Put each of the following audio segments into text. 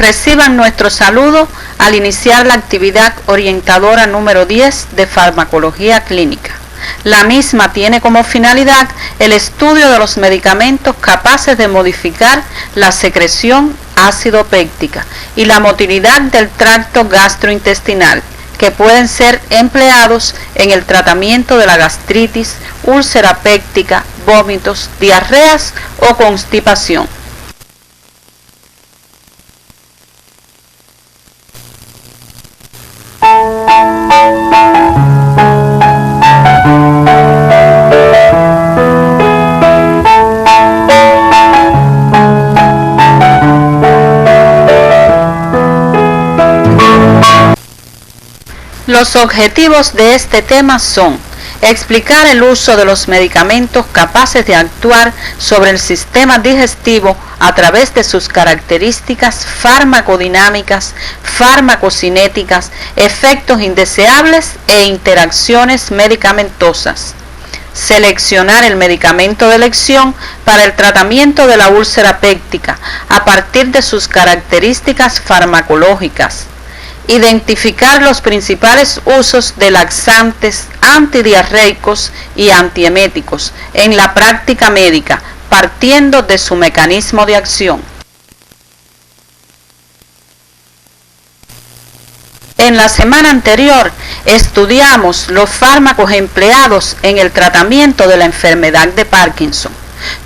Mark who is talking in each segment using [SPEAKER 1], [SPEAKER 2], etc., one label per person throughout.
[SPEAKER 1] Reciban nuestro saludo al iniciar la actividad orientadora número 10 de farmacología clínica. La misma tiene como finalidad el estudio de los medicamentos capaces de modificar la secreción ácido péptica y la motilidad del tracto gastrointestinal, que pueden ser empleados en el tratamiento de la gastritis, úlcera péptica, vómitos, diarreas o constipación. Los objetivos de este tema son explicar el uso de los medicamentos capaces de actuar sobre el sistema digestivo a través de sus características farmacodinámicas, farmacocinéticas, efectos indeseables e interacciones medicamentosas. Seleccionar el medicamento de elección para el tratamiento de la úlcera péptica a partir de sus características farmacológicas. Identificar los principales usos de laxantes, antidiarreicos y antieméticos en la práctica médica, partiendo de su mecanismo de acción. En la semana anterior estudiamos los fármacos empleados en el tratamiento de la enfermedad de Parkinson.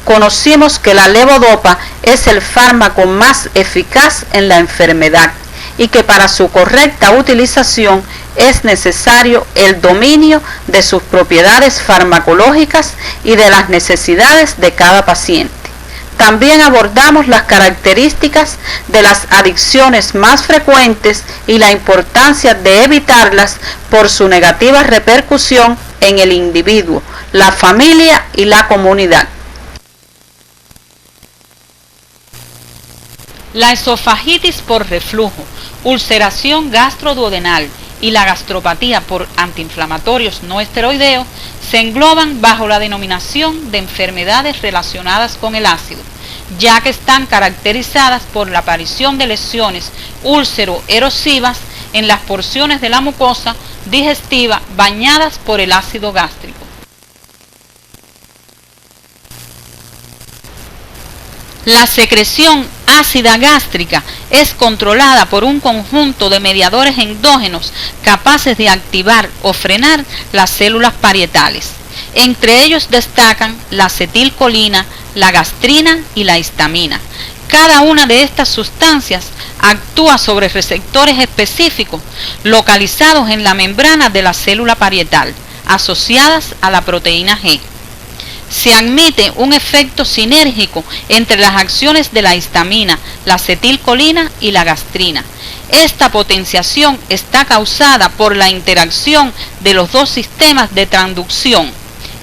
[SPEAKER 1] Conocimos que la levodopa es el fármaco más eficaz en la enfermedad y que para su correcta utilización es necesario el dominio de sus propiedades farmacológicas y de las necesidades de cada paciente. También abordamos las características de las adicciones más frecuentes y la importancia de evitarlas por su negativa repercusión en el individuo, la familia y la comunidad. La esofagitis por reflujo, ulceración gastroduodenal y la gastropatía por antiinflamatorios no esteroideos se engloban bajo la denominación de enfermedades relacionadas con el ácido, ya que están caracterizadas por la aparición de lesiones úlcero-erosivas en las porciones de la mucosa digestiva bañadas por el ácido gástrico. La secreción ácida gástrica es controlada por un conjunto de mediadores endógenos capaces de activar o frenar las células parietales. Entre ellos destacan la acetilcolina, la gastrina y la histamina. Cada una de estas sustancias actúa sobre receptores específicos localizados en la membrana de la célula parietal, asociadas a la proteína G. Se admite un efecto sinérgico entre las acciones de la histamina, la acetilcolina y la gastrina. Esta potenciación está causada por la interacción de los dos sistemas de transducción,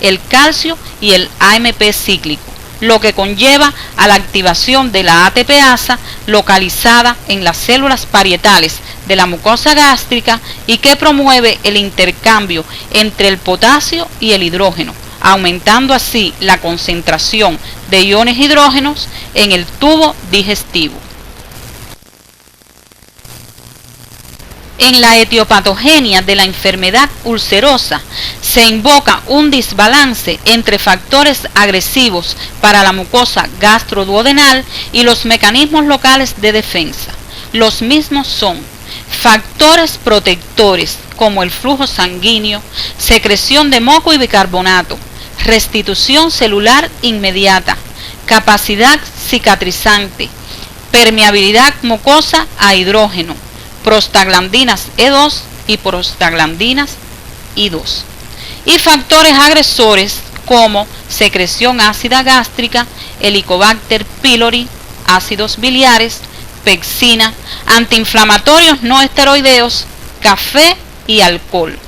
[SPEAKER 1] el calcio y el AMP cíclico, lo que conlleva a la activación de la ATPasa localizada en las células parietales de la mucosa gástrica y que promueve el intercambio entre el potasio y el hidrógeno, aumentando así la concentración de iones hidrógenos en el tubo digestivo. En la etiopatogenia de la enfermedad ulcerosa se invoca un desbalance entre factores agresivos para la mucosa gastroduodenal y los mecanismos locales de defensa. Los mismos son factores protectores como el flujo sanguíneo, secreción de moco y bicarbonato, restitución celular inmediata, capacidad cicatrizante, permeabilidad mucosa a hidrógeno, prostaglandinas E2 y prostaglandinas I2, y factores agresores como secreción ácida gástrica, Helicobacter pylori, ácidos biliares, pexina, antiinflamatorios no esteroideos, café y alcohol.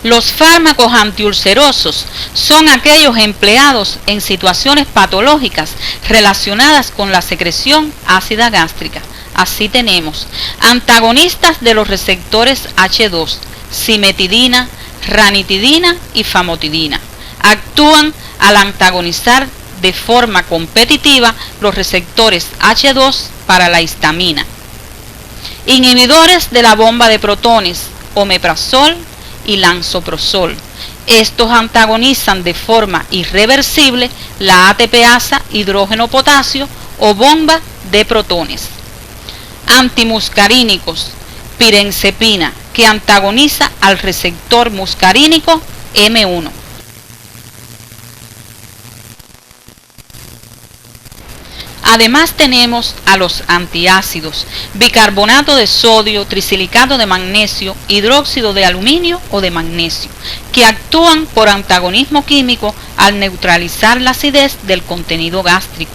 [SPEAKER 1] Los fármacos antiulcerosos son aquellos empleados en situaciones patológicas relacionadas con la secreción ácida gástrica. Así tenemos antagonistas de los receptores H2, cimetidina, ranitidina y famotidina. Actúan al antagonizar de forma competitiva los receptores H2 para la histamina. Inhibidores de la bomba de protones, omeprazol y lansoprazol. Estos antagonizan de forma irreversible la ATPasa hidrógeno-potasio o bomba de protones. Antimuscarínicos, pirenzepina, que antagoniza al receptor muscarínico M1. Además tenemos a los antiácidos, bicarbonato de sodio, trisilicato de magnesio, hidróxido de aluminio o de magnesio, que actúan por antagonismo químico al neutralizar la acidez del contenido gástrico.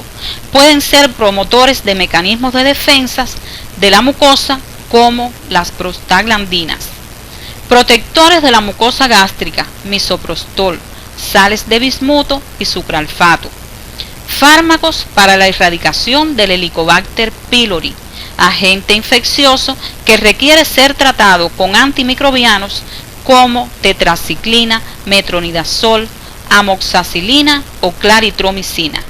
[SPEAKER 1] Pueden ser promotores de mecanismos de defensa de la mucosa como las prostaglandinas. Protectores de la mucosa gástrica, misoprostol, sales de bismuto y sucralfato. Fármacos para la erradicación del Helicobacter pylori, agente infeccioso que requiere ser tratado con antimicrobianos como tetraciclina, metronidazol, amoxicilina o claritromicina.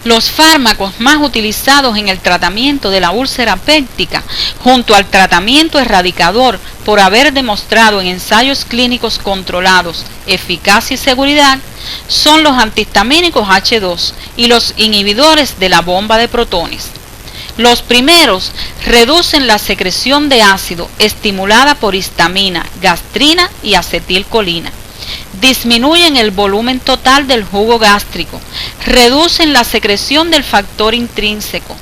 [SPEAKER 1] Los fármacos más utilizados en el tratamiento de la úlcera péptica, junto al tratamiento erradicador por haber demostrado en ensayos clínicos controlados eficacia y seguridad, son los antihistamínicos H2 y los inhibidores de la bomba de protones. Los primeros reducen la secreción de ácido estimulada por histamina, gastrina y acetilcolina. Disminuyen el volumen total del jugo gástrico, reducen la secreción del factor intrínseco,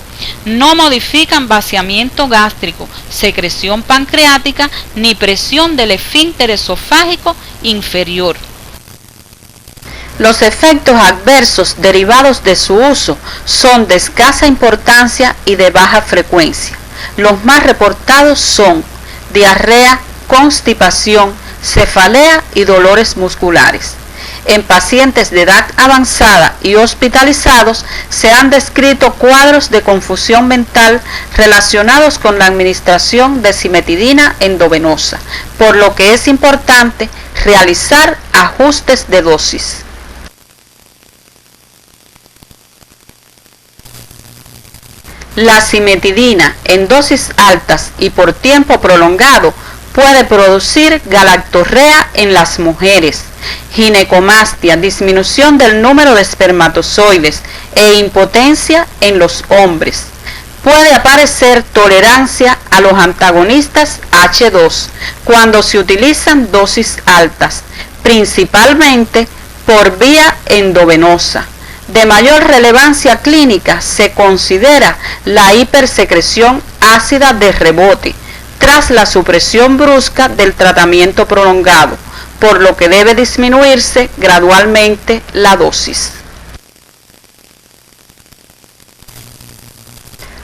[SPEAKER 1] no modifican vaciamiento gástrico, secreción pancreática ni presión del esfínter esofágico inferior. Los efectos adversos derivados de su uso son de escasa importancia y de baja frecuencia. Los más reportados son diarrea, constipación, cefalea y dolores musculares. En pacientes de edad avanzada y hospitalizados se han descrito cuadros de confusión mental relacionados con la administración de cimetidina endovenosa, por lo que es importante realizar ajustes de dosis. La cimetidina en dosis altas y por tiempo prolongado puede producir galactorrea en las mujeres, ginecomastia, disminución del número de espermatozoides e impotencia en los hombres. Puede aparecer tolerancia a los antagonistas H2 cuando se utilizan dosis altas, principalmente por vía endovenosa. De mayor relevancia clínica se considera la hipersecreción ácida de rebote tras la supresión brusca del tratamiento prolongado, por lo que debe disminuirse gradualmente la dosis.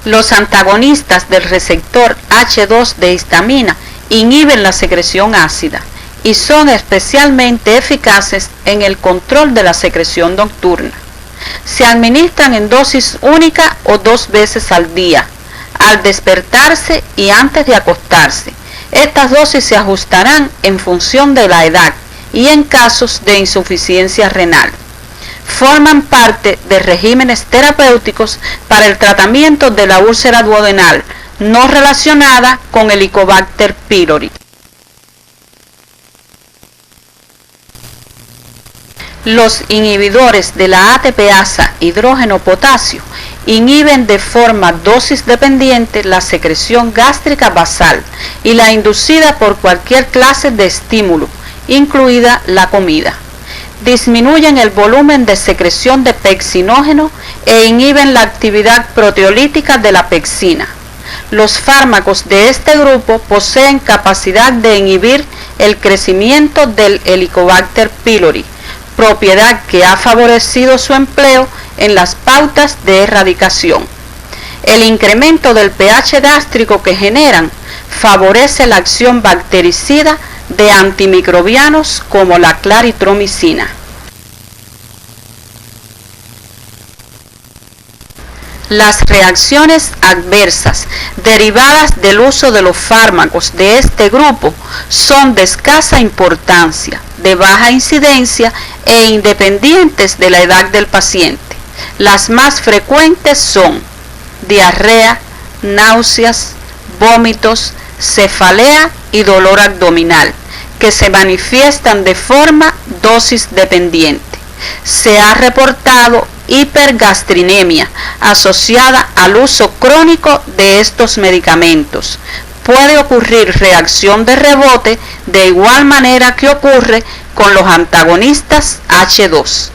[SPEAKER 1] Los antagonistas del receptor H2 de histamina inhiben la secreción ácida y son especialmente eficaces en el control de la secreción nocturna. Se administran en dosis única o 2 veces al día, al despertarse y antes de acostarse. Estas dosis se ajustarán en función de la edad y en casos de insuficiencia renal. Forman parte de regímenes terapéuticos para el tratamiento de la úlcera duodenal no relacionada con Helicobacter pylori. Los inhibidores de la ATPasa hidrógeno-potasio inhiben de forma dosis dependiente la secreción gástrica basal y la inducida por cualquier clase de estímulo, incluida la comida. Disminuyen el volumen de secreción de pexinógeno e inhiben la actividad proteolítica de la pexina. Los fármacos de este grupo poseen capacidad de inhibir el crecimiento del Helicobacter pylori, propiedad que ha favorecido su empleo en las pautas de erradicación. El incremento del pH gástrico que generan favorece la acción bactericida de antimicrobianos como la claritromicina. Las reacciones adversas derivadas del uso de los fármacos de este grupo son de escasa importancia,
[SPEAKER 2] de baja incidencia e independientes de la edad del paciente. Las más frecuentes son diarrea, náuseas, vómitos, cefalea y dolor abdominal, que se manifiestan de forma dosis dependiente. Se ha reportado hipergastrinemia asociada al uso crónico de estos medicamentos. Puede ocurrir reacción de rebote de igual manera que ocurre con los antagonistas H2.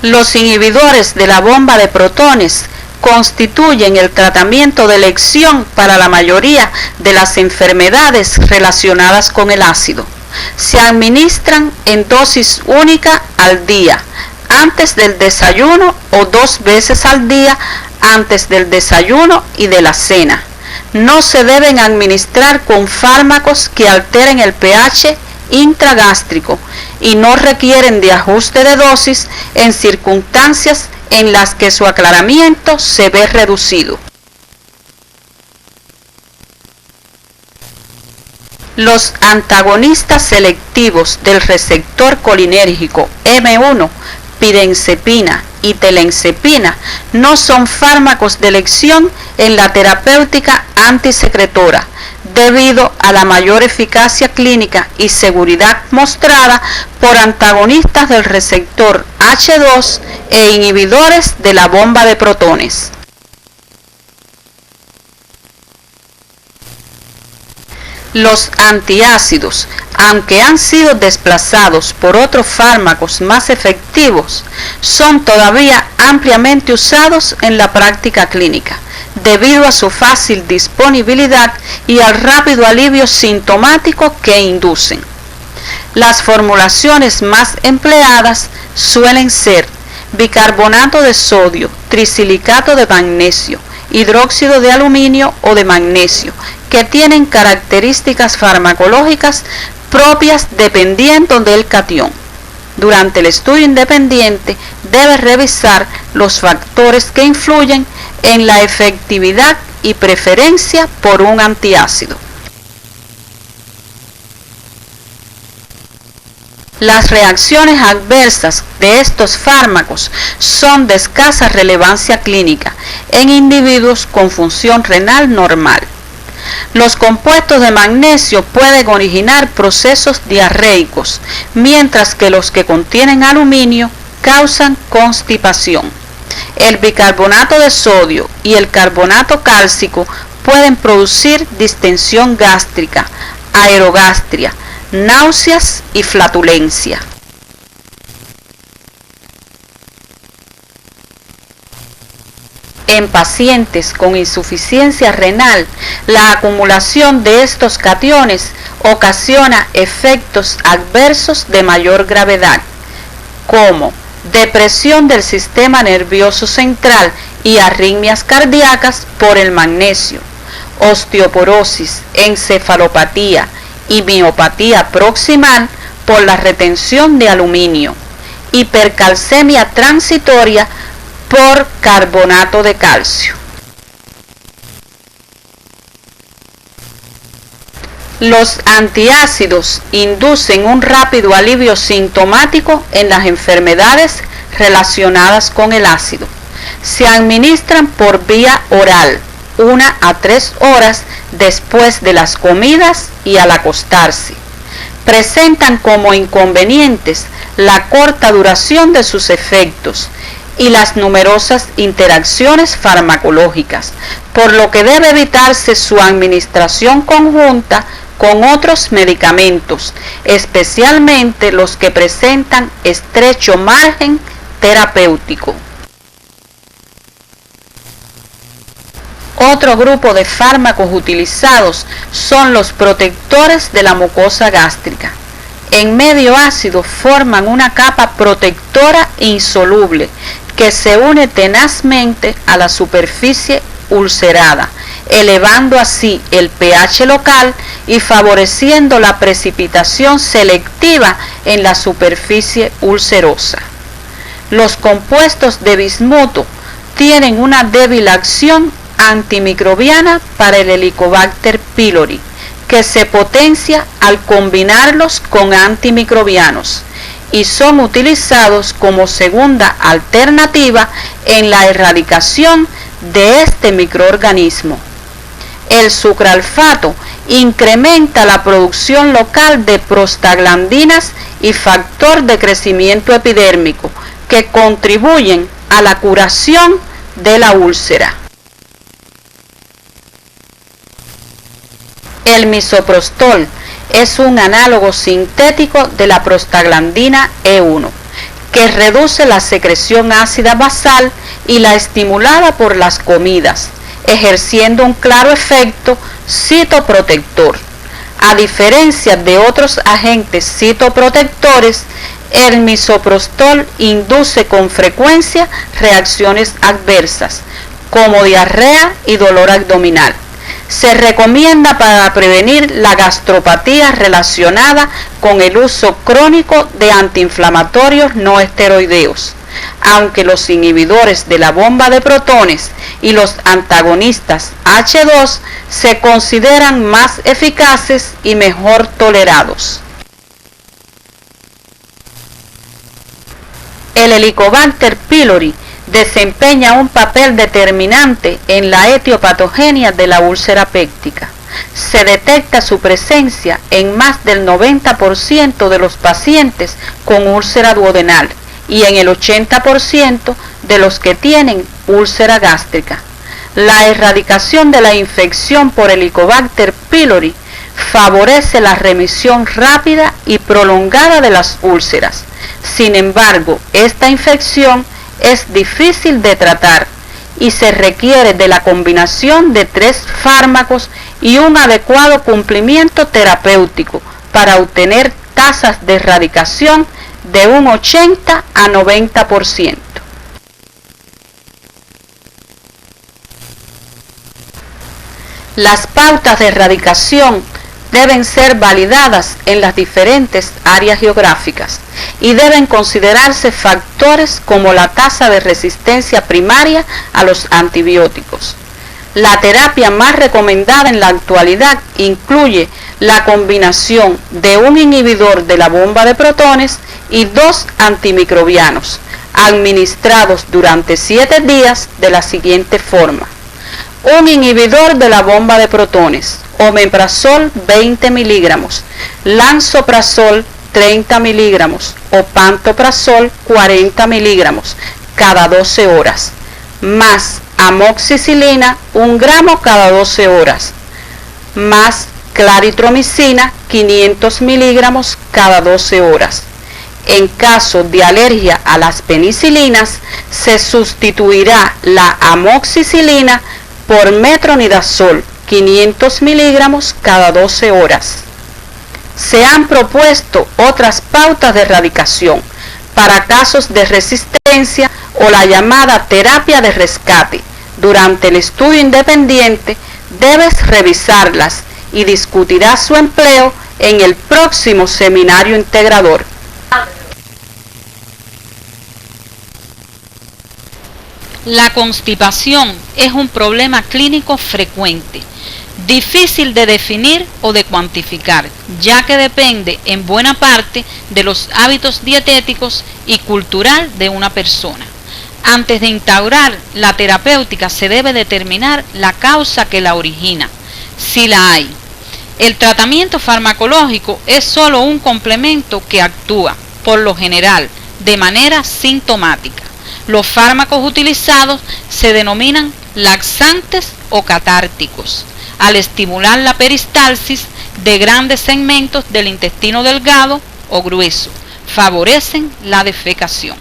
[SPEAKER 2] Los inhibidores de la bomba de protones constituyen el tratamiento de elección para la mayoría de las enfermedades relacionadas con el ácido. Se administran en dosis única al día, antes del desayuno o 2 veces al día antes del desayuno y de la cena. No se deben administrar con fármacos que alteren el pH intragástrico y no requieren de ajuste de dosis en circunstancias en las que su aclaramiento se ve reducido. Los antagonistas selectivos del receptor colinérgico M1, pirenzepina y telenzepina, no son fármacos de elección en la terapéutica antisecretora, debido a la mayor eficacia clínica y seguridad mostrada por antagonistas del receptor H2 e inhibidores de la bomba de protones. Los antiácidos, aunque han sido desplazados por otros fármacos más efectivos, son todavía ampliamente usados en la práctica clínica, debido a su fácil disponibilidad y al rápido alivio sintomático que inducen. Las formulaciones más empleadas suelen ser bicarbonato de sodio, trisilicato de magnesio, hidróxido de aluminio o de magnesio, que tienen características farmacológicas propias dependiendo del catión. Durante el estudio independiente debe revisar los factores que influyen en la efectividad y preferencia por un antiácido. Las reacciones adversas de estos fármacos son de escasa relevancia clínica en individuos con función renal normal. Los compuestos de magnesio pueden originar procesos diarreicos, mientras que los que contienen aluminio causan constipación. El bicarbonato de sodio y el carbonato cálcico pueden producir distensión gástrica, aerogastria, náuseas y flatulencia. En pacientes con insuficiencia renal, la acumulación de estos cationes ocasiona efectos adversos de mayor gravedad, como depresión del sistema nervioso central y arritmias cardíacas por el magnesio, osteoporosis, encefalopatía y miopatía proximal por la retención de aluminio, hipercalcemia transitoria por carbonato de calcio. Los antiácidos inducen un rápido alivio sintomático en las enfermedades relacionadas con el ácido. Se administran por vía oral 1 a 3 horas después de las comidas y al acostarse. Presentan como inconvenientes la corta duración de sus efectos y las numerosas interacciones farmacológicas, por lo que debe evitarse su administración conjunta con otros medicamentos, especialmente los que presentan estrecho margen terapéutico. Otro grupo de fármacos utilizados son los protectores de la mucosa gástrica. En medio ácido forman una capa protectora insoluble que se une tenazmente a la superficie ulcerada, elevando así el pH local y favoreciendo la precipitación selectiva en la superficie ulcerosa. Los compuestos de bismuto tienen una débil acción antimicrobiana para el Helicobacter pylori, que se potencia al combinarlos con antimicrobianos y son utilizados como segunda alternativa en la erradicación de este microorganismo. El sucralfato incrementa la producción local de prostaglandinas y factor de crecimiento epidérmico que contribuyen a la curación de la úlcera. El misoprostol es un análogo sintético de la prostaglandina E1, que reduce la secreción ácida basal y la estimulada por las comidas, ejerciendo un claro efecto citoprotector. A diferencia de otros agentes citoprotectores, el misoprostol induce con frecuencia reacciones adversas, como diarrea y dolor abdominal. Se recomienda para prevenir la gastropatía relacionada con el uso crónico de antiinflamatorios no esteroideos, aunque los inhibidores de la bomba de protones y los antagonistas H2 se consideran más eficaces y mejor tolerados. El Helicobacter pylori desempeña un papel determinante en la etiopatogenia de la úlcera péptica. Se detecta su presencia en más del 90% de los pacientes con úlcera duodenal y en el 80% de los que tienen úlcera gástrica. La erradicación de la infección por Helicobacter pylori favorece la remisión rápida y prolongada de las úlceras. Sin embargo, esta infección es difícil de tratar y se requiere de la combinación de 3 fármacos y un adecuado cumplimiento terapéutico para obtener tasas de erradicación de un 80 a 90%. Las pautas de erradicación deben ser validadas en las diferentes áreas geográficas y deben considerarse factores como la tasa de resistencia primaria a los antibióticos. La terapia más recomendada en la actualidad incluye la combinación de un inhibidor de la bomba de protones y 2 antimicrobianos, administrados durante 7 días de la siguiente forma. Un inhibidor de la bomba de protones, omeprazol 20 miligramos, lansoprazol 30 miligramos o pantoprazol 40 miligramos cada 12 horas, más amoxicilina 1 gramo cada 12 horas, más claritromicina 500 miligramos cada 12 horas. En caso de alergia a las penicilinas, se sustituirá la amoxicilina por metronidazol 500 miligramos cada 12 horas. Se han propuesto otras pautas de erradicación para casos de resistencia o la llamada terapia de rescate. Durante el estudio independiente debes revisarlas y discutirás su empleo en el próximo seminario integrador.
[SPEAKER 1] La constipación es un problema clínico frecuente, difícil de definir o de cuantificar, ya que depende en buena parte de los hábitos dietéticos y cultural de una persona. Antes de instaurar la terapéutica se debe determinar la causa que la origina, si la hay. El tratamiento farmacológico es solo un complemento que actúa, por lo general, de manera sintomática. Los fármacos utilizados se denominan laxantes o catárticos. Al estimular la peristalsis de grandes segmentos del intestino delgado o grueso, favorecen la defecación.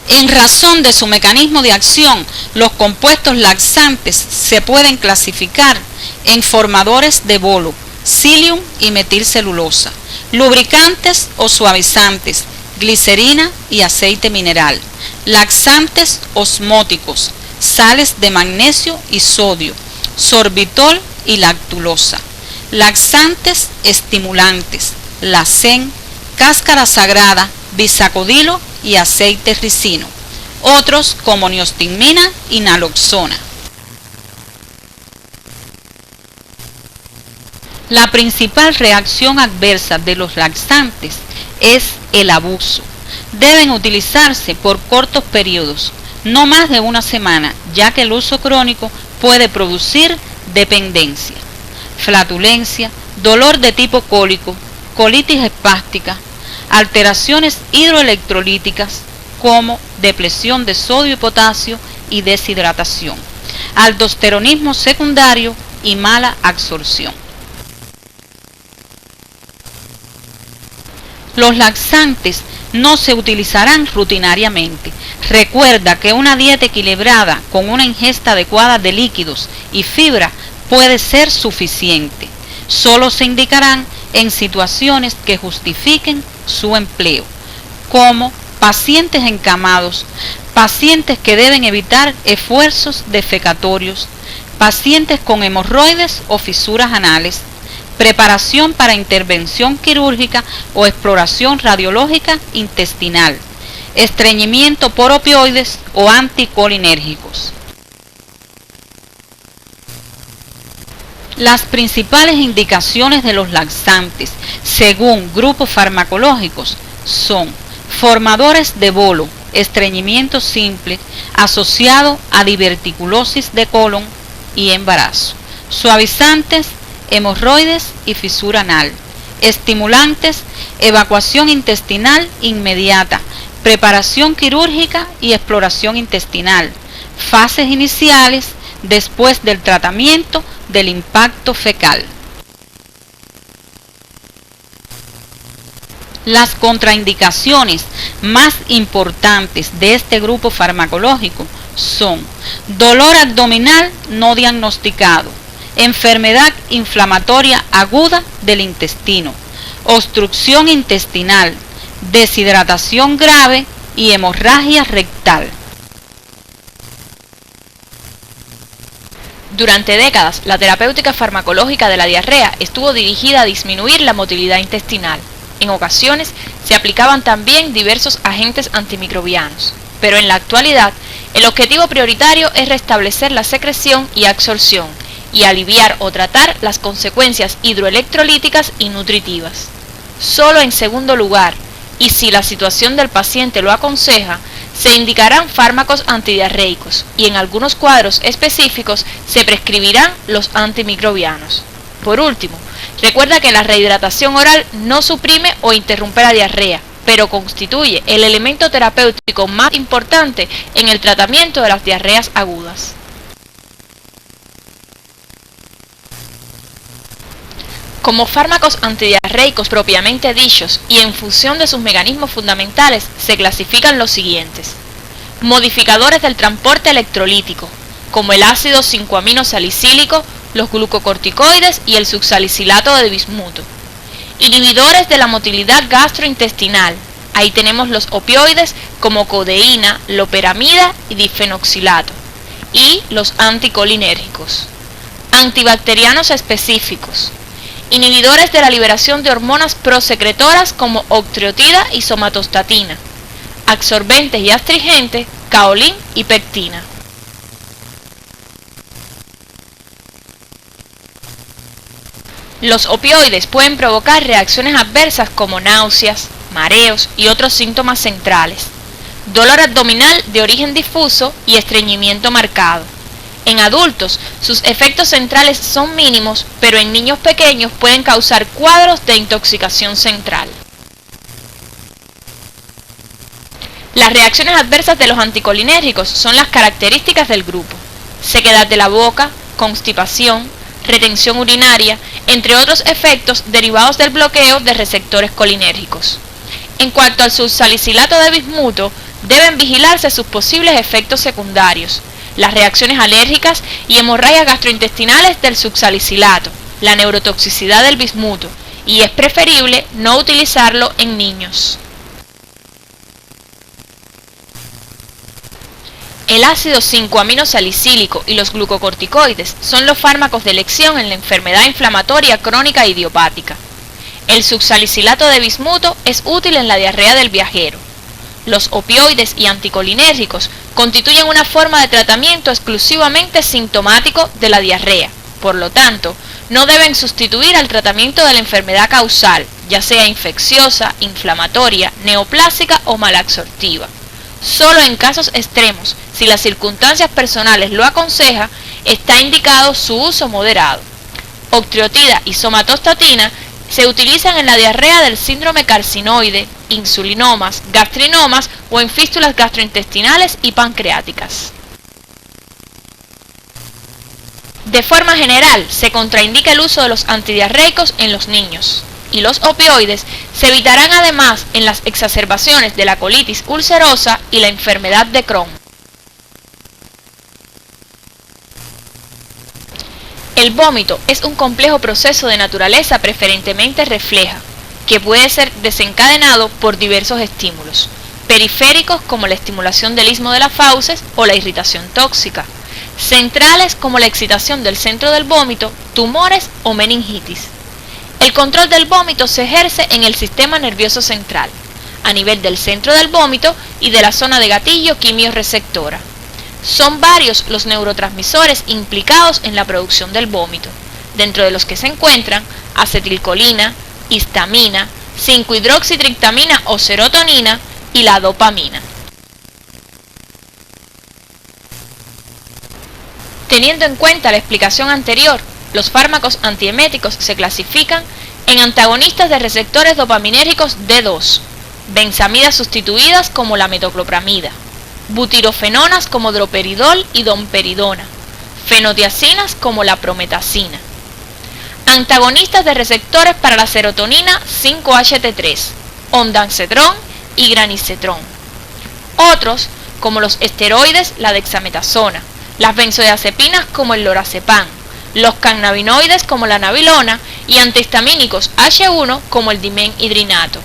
[SPEAKER 1] En razón de su mecanismo de acción, los compuestos laxantes se pueden clasificar en formadores de bolo, psyllium y metilcelulosa, lubricantes o suavizantes, glicerina y aceite mineral, laxantes osmóticos, sales de magnesio y sodio, sorbitol y lactulosa, laxantes estimulantes, lacén, cáscara sagrada, bisacodilo y aceite ricino, otros como neostigmina y naloxona. La principal reacción adversa de los laxantes es el abuso. Deben utilizarse por cortos periodos, no más de una semana, ya que el uso crónico puede producir dependencia, flatulencia, dolor de tipo cólico, colitis espástica, alteraciones hidroelectrolíticas como depresión de sodio y potasio y deshidratación, aldosteronismo secundario y mala absorción. Los laxantes no se utilizarán rutinariamente. Recuerda que una dieta equilibrada con una ingesta adecuada de líquidos y fibra puede ser suficiente. Solo se indicarán en situaciones que justifiquen su empleo, como pacientes encamados, pacientes que deben evitar esfuerzos defecatorios, pacientes con hemorroides o fisuras anales, preparación para intervención quirúrgica o exploración radiológica intestinal, estreñimiento por opioides o anticolinérgicos. Las principales indicaciones de los laxantes, según grupos farmacológicos, son formadores de bolo, estreñimiento simple asociado a diverticulosis de colon y embarazo, suavizantes, hemorroides y fisura anal, estimulantes, evacuación intestinal inmediata, preparación quirúrgica y exploración intestinal, fases iniciales después del tratamiento del impacto fecal. Las contraindicaciones más importantes de este grupo farmacológico son dolor abdominal no diagnosticado, enfermedad inflamatoria aguda del intestino, obstrucción intestinal, deshidratación grave y hemorragia rectal.
[SPEAKER 3] Durante décadas, la terapéutica farmacológica de la diarrea estuvo dirigida a disminuir la motilidad intestinal. En ocasiones se aplicaban también diversos agentes antimicrobianos, pero en la actualidad el objetivo prioritario es restablecer la secreción y absorción y aliviar o tratar las consecuencias hidroelectrolíticas y nutritivas. Solo en segundo lugar, y si la situación del paciente lo aconseja, se indicarán fármacos antidiarreicos y en algunos cuadros específicos se prescribirán los antimicrobianos. Por último, recuerda que la rehidratación oral no suprime o interrumpe la diarrea, pero constituye el elemento terapéutico más importante en el tratamiento de las diarreas agudas. Como fármacos antidiarreicos propiamente dichos y en función de sus mecanismos fundamentales se clasifican los siguientes: modificadores del transporte electrolítico, como el ácido 5-aminosalicílico, los glucocorticoides y el succinilcilato de bismuto. Inhibidores de la motilidad gastrointestinal, ahí tenemos los opioides como codeína, loperamida y difenoxilato, y los anticolinérgicos. Antibacterianos específicos. Inhibidores de la liberación de hormonas prosecretoras como octreotida y somatostatina. Absorbentes y astringentes, caolín y pectina. Los opioides pueden provocar reacciones adversas como náuseas, mareos y otros síntomas centrales, dolor abdominal de origen difuso y estreñimiento marcado. En adultos, sus efectos centrales son mínimos, pero en niños pequeños pueden causar cuadros de intoxicación central. Las reacciones adversas de los anticolinérgicos son las características del grupo: sequedad de la boca, constipación, retención urinaria, entre otros efectos derivados del bloqueo de receptores colinérgicos. En cuanto al succinilcilato de bismuto, deben vigilarse sus posibles efectos secundarios, las reacciones alérgicas y hemorragias gastrointestinales del succinilcilato, la neurotoxicidad del bismuto, y es preferible no utilizarlo en niños. El ácido 5-aminosalicílico y los glucocorticoides son los fármacos de elección en la enfermedad inflamatoria crónica idiopática. El succinilcilato de bismuto es útil en la diarrea del viajero. Los opioides y anticolinérgicos constituyen una forma de tratamiento exclusivamente sintomático de la diarrea. Por lo tanto, No deben sustituir al tratamiento de la enfermedad causal, ya sea infecciosa, inflamatoria, neoplásica o malabsortiva. Solo en casos extremos, si las circunstancias personales lo aconsejan, está indicado su uso moderado. Octreotida y somatostatina se utilizan en la diarrea del síndrome carcinoide, insulinomas, gastrinomas o en fístulas gastrointestinales y pancreáticas. De forma general, se contraindica el uso de los antidiarreicos en los niños, y los opioides se evitarán además en las exacerbaciones de la colitis ulcerosa y la enfermedad de Crohn. El vómito es un complejo proceso de naturaleza preferentemente refleja, que puede ser desencadenado por diversos estímulos, periféricos como la estimulación del istmo de las fauces o la irritación tóxica, centrales como la excitación del centro del vómito, tumores o meningitis. El control del vómito se ejerce en el sistema nervioso central, a nivel del centro del vómito y de la zona de gatillo quimiorreceptora. Son varios los neurotransmisores implicados en la producción del vómito, dentro de los que se encuentran acetilcolina, histamina, 5-hidroxitriptamina o serotonina y la dopamina. Teniendo en cuenta la explicación anterior, los fármacos antieméticos se clasifican en antagonistas de receptores dopaminérgicos D2, benzamidas sustituidas como la metoclopramida, butirofenonas como droperidol y domperidona, fenotiacinas como la prometacina. Antagonistas de receptores para la serotonina 5-HT3, ondansetrón y granisetrón. Otros, como los esteroides, la dexametasona, las benzodiazepinas como el lorazepam, los cannabinoides como la nabilona y antihistamínicos H1 como el dimenhidrinato.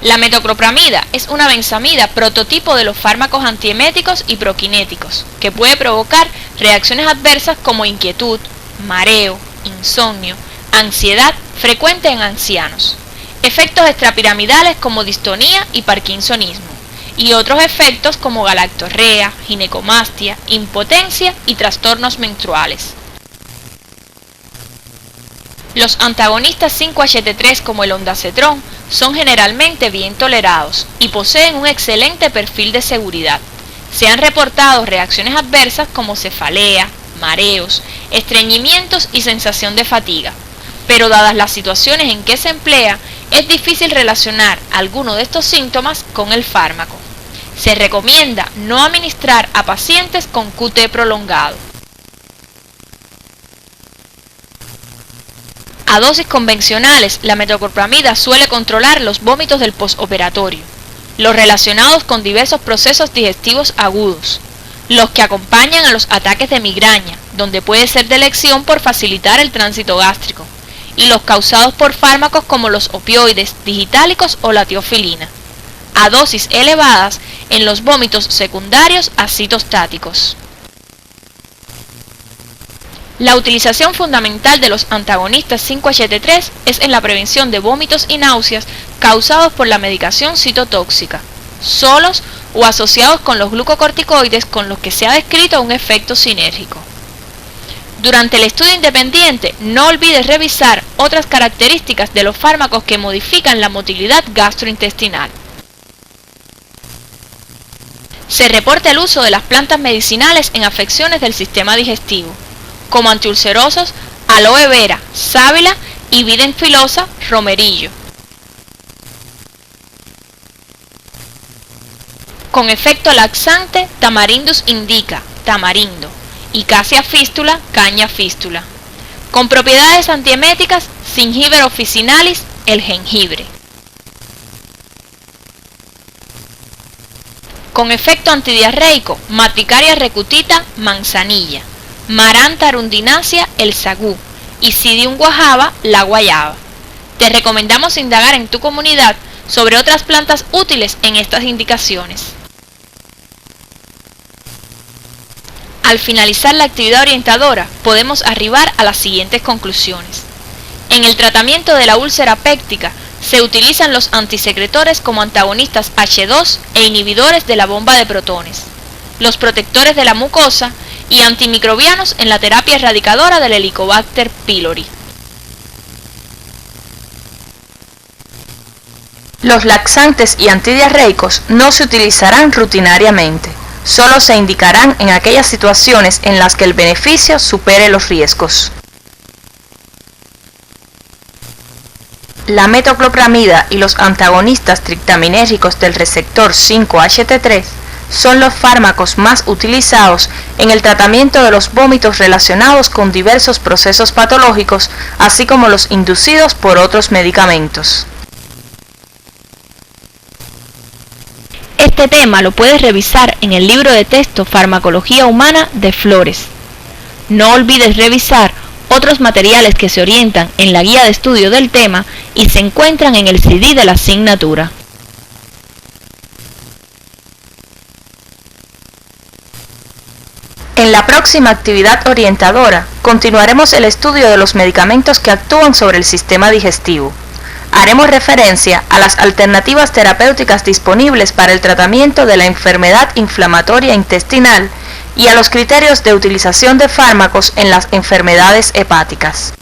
[SPEAKER 3] La metoclopramida es una benzamida prototipo de los fármacos antieméticos y proquinéticos, que puede provocar reacciones adversas como inquietud, mareo, insomnio, ansiedad frecuente en ancianos, efectos extrapiramidales como distonía y parkinsonismo, y otros efectos como galactorrea, ginecomastia, impotencia y trastornos menstruales. Los antagonistas 5-HT3 como el ondansetrón son generalmente bien tolerados y poseen un excelente perfil de seguridad. Se han reportado reacciones adversas como cefalea, mareos, estreñimientos y sensación de fatiga, pero dadas las situaciones en que se emplea, es difícil relacionar alguno de estos síntomas con el fármaco. Se recomienda no administrar a pacientes con QT prolongado. A dosis convencionales, la metoclopramida suele controlar los vómitos del postoperatorio, los relacionados con diversos procesos digestivos agudos, los que acompañan a los ataques de migraña, donde puede ser de elección por facilitar el tránsito gástrico, y los causados por fármacos como los opioides, digitálicos o la tiofilina, a dosis elevadas en los vómitos secundarios a citostáticos. La utilización fundamental de los antagonistas 5-HT3 es en la prevención de vómitos y náuseas causados por la medicación citotóxica, solos o asociados con los glucocorticoides con los que se ha descrito un efecto sinérgico. Durante el estudio independiente, no olvides revisar otras características de los fármacos que modifican la motilidad gastrointestinal. Se reporta el uso de las plantas medicinales en afecciones del sistema digestivo, como antiulcerosos, aloe vera, sábila y vid enfilosa, romerillo. Con efecto laxante, Tamarindus indica, tamarindo, y Cassia fístula, caña fístula. Con propiedades antieméticas, Zingiber officinalis, el jengibre. Con efecto antidiarreico, Matricaria recutita, manzanilla. Maranta arundinacea, el sagú, y Psidium guajava, la guayaba. Te recomendamos indagar en tu comunidad sobre otras plantas útiles en estas indicaciones. Al finalizar la actividad orientadora, podemos arribar a las siguientes conclusiones. En el tratamiento de la úlcera péptica, se utilizan los antisecretores como antagonistas H2 e inhibidores de la bomba de protones, los protectores de la mucosa y antimicrobianos en la terapia erradicadora del Helicobacter pylori.
[SPEAKER 4] Los laxantes y antidiarreicos no se utilizarán rutinariamente, solo se indicarán en aquellas situaciones en las que el beneficio supere los riesgos. La metoclopramida y los antagonistas triptaminérgicos del receptor 5-HT3 son los fármacos más utilizados en el tratamiento de los vómitos relacionados con diversos procesos patológicos, así como los inducidos por otros medicamentos.
[SPEAKER 3] Este tema lo puedes revisar en el libro de texto Farmacología Humana de Flores. No olvides revisar otros materiales que se orientan en la guía de estudio del tema y se encuentran en el CD de la asignatura.
[SPEAKER 4] En la próxima actividad orientadora, continuaremos el estudio de los medicamentos que actúan sobre el sistema digestivo. Haremos referencia a las alternativas terapéuticas disponibles para el tratamiento de la enfermedad inflamatoria intestinal y a los criterios de utilización de fármacos en las enfermedades hepáticas.